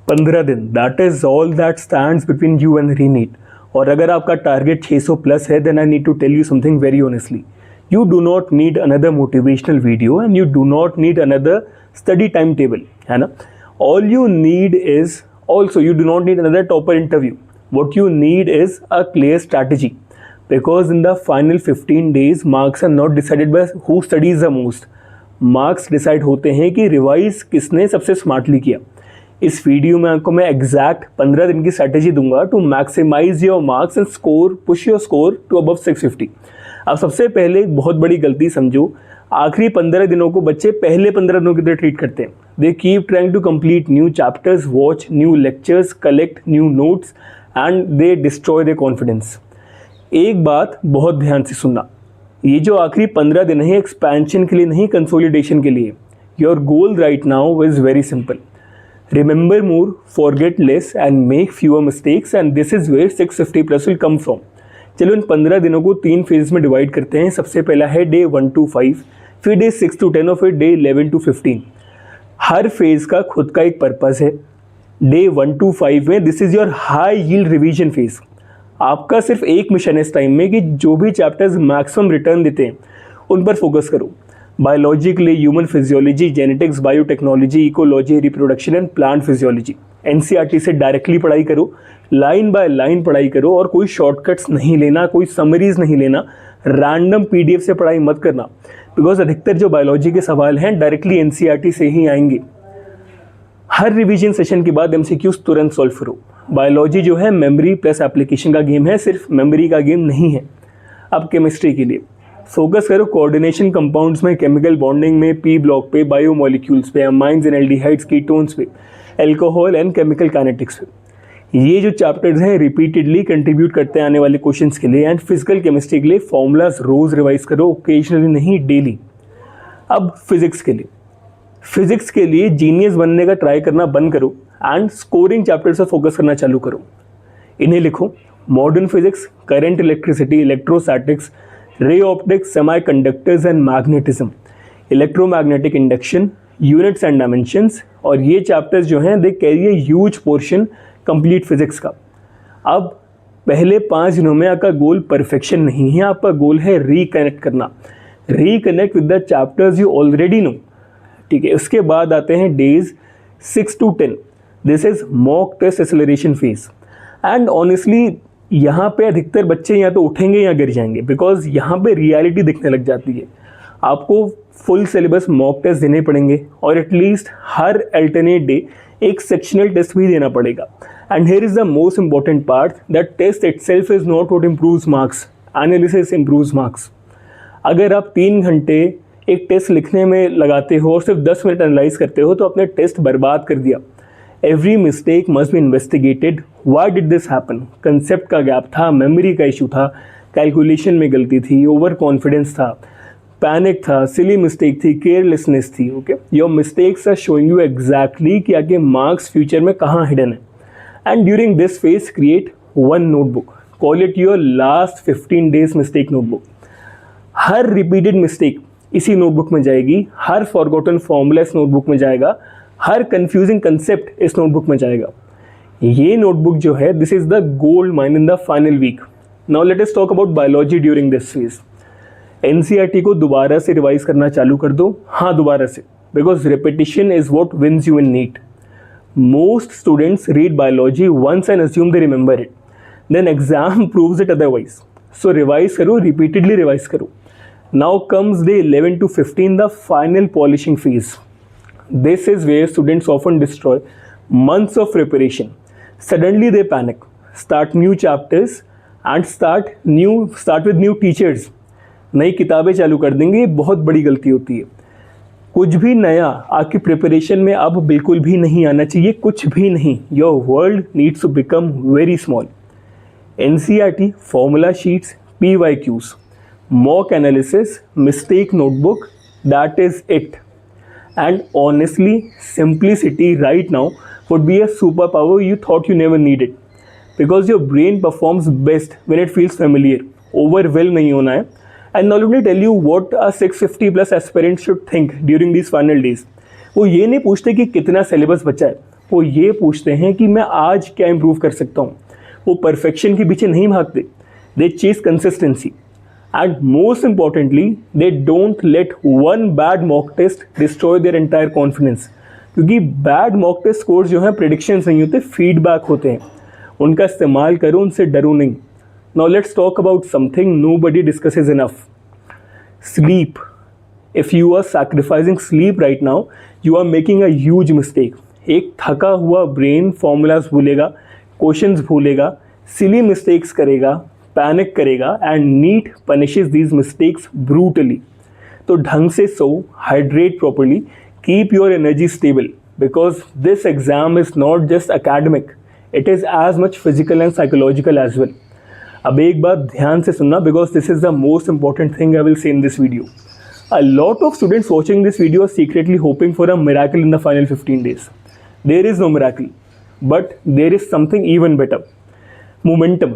15 दिन, that is all that stands between you and reNEET. और अगर आपका टारगेट 600 प्लस है, then I need to tell you something very honestly, you do not need another motivational video and you do not need another study time table, है ना। All you need is also, you do not need another topper interview, what you need is a clear strategy, because in the final 15 days marks are not decided by who studies the most, marks decide होते हैं कि revise किसने सबसे smartly किया। इस video में आपको मैं एग्जैक्ट 15 दिन की स्ट्रैटेजी दूंगा to maximise your marks and score, push your score to above 650। अब सबसे पहले एक बहुत बड़ी गलती समझो, आखिरी 15 दिनों को बच्चे पहले 15 दिनों की तरह ट्रीट करते हैं। They keep trying to complete new chapters, watch new lectures, collect new notes and they destroy their confidence. एक बात बहुत ध्यान से सुनना, ये जो आखिरी 15 दिन है एक्सपेंशन के लिए नहीं, कंसोलिडेशन के लिए। Your goal right now is very simple, remember more, forget less and make fewer mistakes and this is where 650 plus will come from. चलो इन 15 दिनों को 3 फेज में डिवाइड करते हैं। सबसे पहला है डे 1 to 5, फिर डे 6 to 10 और फिर डे 11 to 15। हर फेज का खुद का एक पर्पस है। डे 1 to 5 में this is your high yield revision phase. आपका सिर्फ एक मिशन है इस टाइम में कि जो भी चैप्टर्स मैक्सिमम रिटर्न देते हैं उन पर फोकस करो। बायोलॉजी के लिए human physiology, genetics, biotechnology, ecology, reproduction and plant physiology. NCERT से डायरेक्टली पढ़ाई करो, लाइन बाय लाइन पढ़ाई करो और कोई शॉर्टकट्स नहीं लेना, कोई समरीज नहीं लेना, रैंडम पीडीएफ से पढ़ाई मत करना, बिकॉज अधिकतर जो बायोलॉजी के सवाल हैं डायरेक्टली एनसीईआरटी से ही आएंगे। हर रिवीजन सेशन के बाद एमसीक्यूज तुरंत सॉल्व करो। बायोलॉजी जो है मेमोरी प्लस एप्लीकेशन का गेम है, सिर्फ मेमोरी का गेम नहीं है। अब केमिस्ट्री के लिए फोकस करो कोऑर्डिनेशन कंपाउंड्स में, केमिकल बॉन्डिंग में, पी ब्लॉक पे, बायोमोलिक्यूल्स पे, अमाइंस एंड एल्डिहाइड्स, कीटोन्स पे, एल्कोहल एंड केमिकल काइनेटिक्स पे। ये जो चैप्टर्स हैं रिपीटेडली कंट्रीब्यूट करते हैं आने वाले क्वेश्चंस के लिए। एंड फिजिकल केमिस्ट्री के लिए फॉर्मूलाज रोज रिवाइज करो, ओकेजनली नहीं, डेली। अब फिजिक्स के लिए जीनियस बनने का ट्राई करना बंद करो एंड स्कोरिंग चैप्टर्स पर फोकस करना चालू करो। इन्हें लिखो, modern physics, current electricity, electrostatics, ray optics, semiconductors and magnetism, electromagnetic induction, units and dimensions. और ये चैप्टर्स जो हैं they carry a huge portion complete physics का। अब पहले 5 दिनों में आपका गोल परफेक्शन नहीं है, आपका गोल है रिकनेक्ट करना, reconnect with the chapters you already know, ठीक है। उसके बाद आते हैं days 6 to 10, this is mock test acceleration phase. And honestly यहाँ पे अधिकतर बच्चे या तो उठेंगे या गिर जाएंगे, बिकॉज यहाँ पे रियलिटी दिखने लग जाती है। आपको फुल सिलेबस मॉक टेस्ट देने पड़ेंगे और एटलीस्ट हर अल्टरनेट डे एक सेक्शनल टेस्ट भी देना पड़ेगा। And here is the most important part, that test itself is not what improves marks, analysis improves marks. अगर आप 3 घंटे एक टेस्ट लिखने में लगाते हो और सिर्फ 10 मिनट एनालाइज करते हो तो अपने टेस्ट बर्बाद कर दिया। Every mistake must be investigated, why did this happen, concept का गैप था, मेमोरी का इशू था, कैलकुलेशन में गलती थी, ओवर कॉन्फिडेंस था, पैनिक था, सिली मिस्टेक थी, केयरलेसनेस थी। Okay, your mistakes are showing you exactly कि आगे मार्क्स फ्यूचर में कहाँ हिडन है। And during this phase create one notebook, call it your last 15 days mistake notebook. हर रिपीटेड मिस्टेक इसी नोटबुक में जाएगी, हर फॉरगॉटन फॉर्मूला इस नोटबुक में जाएगा, हर कंफ्यूजिंग कंसेप्ट इस नोटबुक में जाएगा। ये नोटबुक जो है this is the gold mine in the final week. Now let us talk about biology during this phase. NCERT को दोबारा से रिवाइज करना चालू कर दो, हाँ दोबारा से, because repetition is what wins you in NEET. Most students read biology once and assume they remember it, then exam proves it otherwise. So revise करो, रिपीटेडली रिवाइज करो। Now comes day 11 to 15, the final polishing phase. This is where students often destroy months of preparation. Suddenly they panic, start new chapters and start with new teachers. नई किताबें चालू कर देंगे, बहुत बड़ी गलती होती है। कुछ भी नया आपकी प्रिपरेशन में अब बिल्कुल भी नहीं आना चाहिए, कुछ भी नहीं। Your world needs to become very small. NCERT, formula sheets, PYQs, mock analysis, mistake notebook, that is it. And honestly, simplicity right now would be a superpower you thought you never needed, because your brain performs best when it feels familiar. Overwhelmed नहीं होना है। And now let me tell you what a 650 plus aspirant should think during these final days. वो ये नहीं पूछते कि कितना syllabus बचा है, वो ये पूछते हैं कि मैं आज क्या इम्प्रूव कर सकता हूँ। वो परफेक्शन के पीछे नहीं भागते, they chase consistency. And most importantly they don't let one bad mock test destroy their entire confidence. क्योंकि बैड मॉक टेस्ट स्कोर्स जो हैं प्रेडिक्शंस नहीं होते, फीडबैक होते हैं। उनका इस्तेमाल करो, उनसे डरो नहीं। Now let's talk about something nobody discusses enough, sleep. If you are sacrificing sleep right now, you are making a huge mistake. एक थका हुआ ब्रेन फॉर्मूलाज भूलेगा, क्वेश्चंस भूलेगा, सिली मिस्टेक्स करेगा, पैनिक करेगा and NEET punishes these mistakes brutally. तो ढंग से सो, hydrate properly, keep your energy stable, because this exam is not just academic, it is as much physical and psychological as well. अब एक बात ध्यान से सुनना, because this is the most important thing I will say in this video. A lot of students watching this video are secretly hoping for a miracle in the final 15 days. There is no miracle, but there is something even better. Momentum.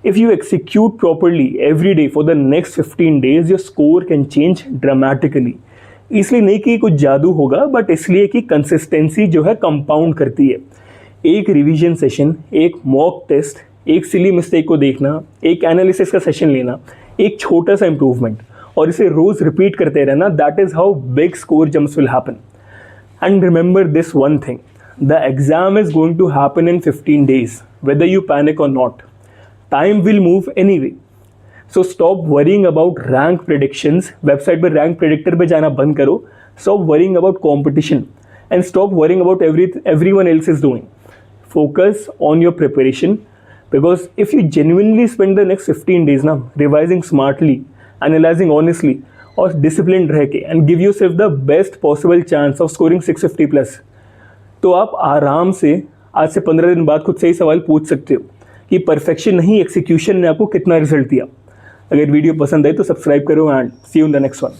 If you execute properly every day for the next 15 days, your score can change dramatically. इसलिए नहीं कि कुछ जादू होगा, but इसलिए कि consistency जो है कंपाउंड करती है. एक रिवीजन सेशन, एक मॉक टेस्ट, एक सिली मिस्टेक को देखना, एक एनालिसिस का सेशन लेना, एक छोटा सा इंप्रूवमेंट और इसे रोज रिपीट करते रहना, that is how big score jumps will happen. And remember this one thing, the exam is going to happen in 15 days, whether you panic or not. Time will move anyway. So stop worrying about rank predictions. Website पर rank predictor पे जाना बंद करो. Stop worrying about competition and stop worrying about everyone else is doing. Focus on your preparation, because if you genuinely spend the next 15 days now revising smartly, analyzing honestly और disciplined रह के and give yourself the best possible chance of scoring 650 plus, तो आप आराम से आज से 15 दिन बाद खुद से ही सवाल पूछ सकते हो कि परफेक्शन नहीं, एक्सिक्यूशन ने आपको कितना रिजल्ट दिया. अगर वीडियो पसंद आए तो सब्सक्राइब करो and see you in the next one.